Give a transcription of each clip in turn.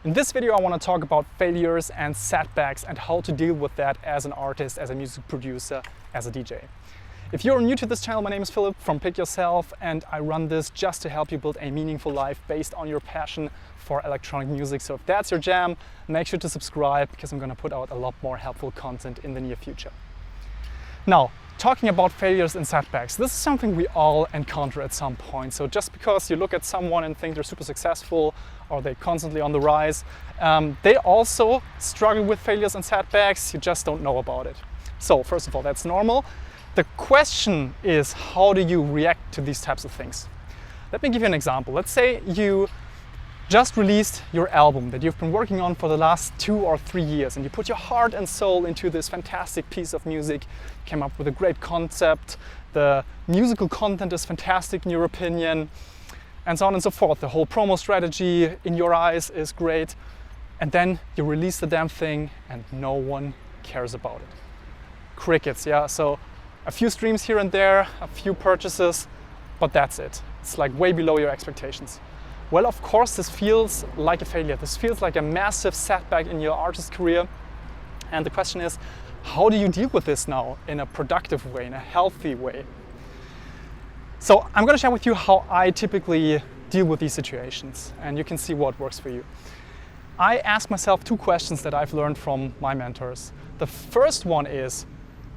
In this video, I want to talk about failures and setbacks and how to deal with that as an artist, as a music producer, as a DJ. If you're new to this channel, my name is Philip from Pick Yourself, and I run this just to help you build a meaningful life based on your passion for electronic music. So if that's your jam, make sure to subscribe because I'm going to put out a lot more helpful content in the near future. Now, talking about failures and setbacks, this is something we all encounter at some point. So just because you look at someone and think they're super successful or they're constantly on the rise, they also struggle with failures and setbacks, you just don't know about it. So first of all, that's normal. The question is, how do you react to these types of things? Let me give you an example. Let's say you just released your album that you've been working on for the last 2 or 3 years, and you put your heart and soul into this fantastic piece of music, came up with a great concept, the musical content is fantastic in your opinion, and so on and so forth. The whole promo strategy in your eyes is great, and then you release the damn thing and no one cares about it. Crickets, yeah? So a few streams here and there, a few purchases, but that's it. It's like way below your expectations. Well, of course, this feels like a failure. This feels like a massive setback in your artist career. And the question is, how do you deal with this now in a productive way, in a healthy way? So I'm going to share with you how I typically deal with these situations, and you can see what works for you. I ask myself 2 questions that I've learned from my mentors. The first one is,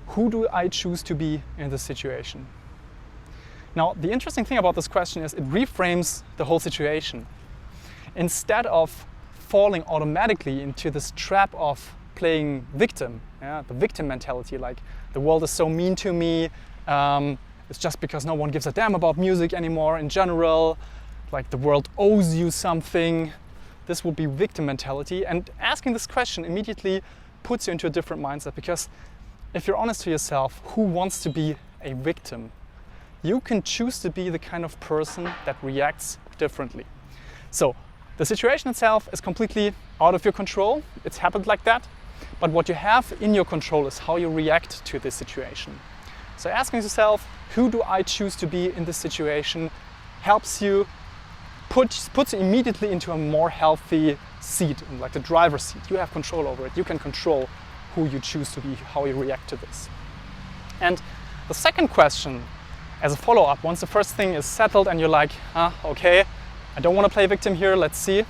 who do I choose to be in this situation? Now, the interesting thing about this question is it reframes the whole situation. Instead of falling automatically into this trap of playing victim, the victim mentality, like the world is so mean to me, it's just because no one gives a damn about music anymore in general, like the world owes you something. This would be victim mentality, and asking this question immediately puts you into a different mindset, because if you're honest to yourself, who wants to be a victim? You can choose to be the kind of person that reacts differently. So the situation itself is completely out of your control. It's happened like that. But what you have in your control is how you react to this situation. So asking yourself, who do I choose to be in this situation, helps you, puts you immediately into a more healthy seat, like the driver's seat. You have control over it. You can control who you choose to be, how you react to this. And the second question, as a follow-up, once the first thing is settled and you're like, okay, I don't want to play victim here, let's see.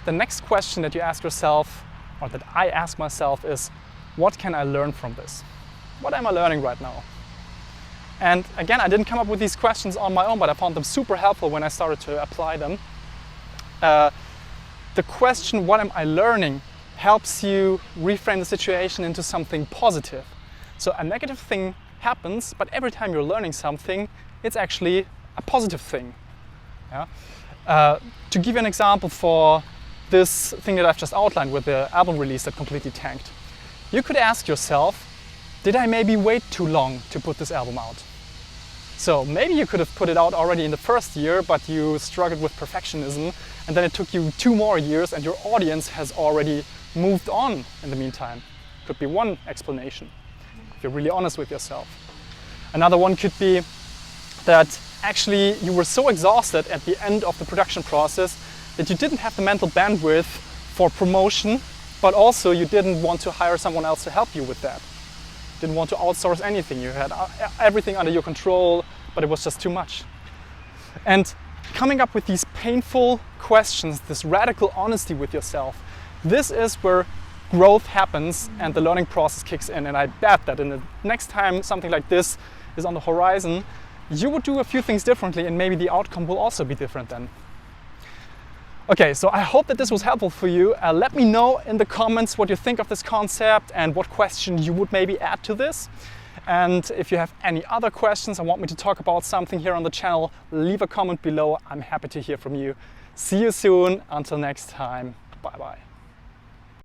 The next question that you ask yourself, or that I ask myself, is, what can I learn from this? What am I learning right now? And again, I didn't come up with these questions on my own, but I found them super helpful when I started to apply them. The question, what am I learning, helps you reframe the situation into something positive. So a negative thing happens, but every time you're learning something, it's actually a positive thing. Yeah? To give you an example for this thing that I've just outlined with the album release that completely tanked, you could ask yourself, did I maybe wait too long to put this album out? So maybe you could have put it out already in the first year, but you struggled with perfectionism, and then it took you 2 more years and your audience has already moved on in the meantime. Could be one explanation, if you're really honest with yourself. Another one could be that actually you were so exhausted at the end of the production process that you didn't have the mental bandwidth for promotion, but also you didn't want to hire someone else to help you with that. Didn't want to outsource anything. You had everything under your control, but it was just too much. And coming up with these painful questions, this radical honesty with yourself, this is where growth happens and the learning process kicks in. And I bet that in the next time something like this is on the horizon, you would do a few things differently, and maybe the outcome will also be different then. Okay, so I hope that this was helpful for you. Let me know in the comments what you think of this concept and what question you would maybe add to this. And if you have any other questions or want me to talk about something here on the channel, leave a comment below. I'm happy to hear from you. See you soon. Until next time. Bye-bye.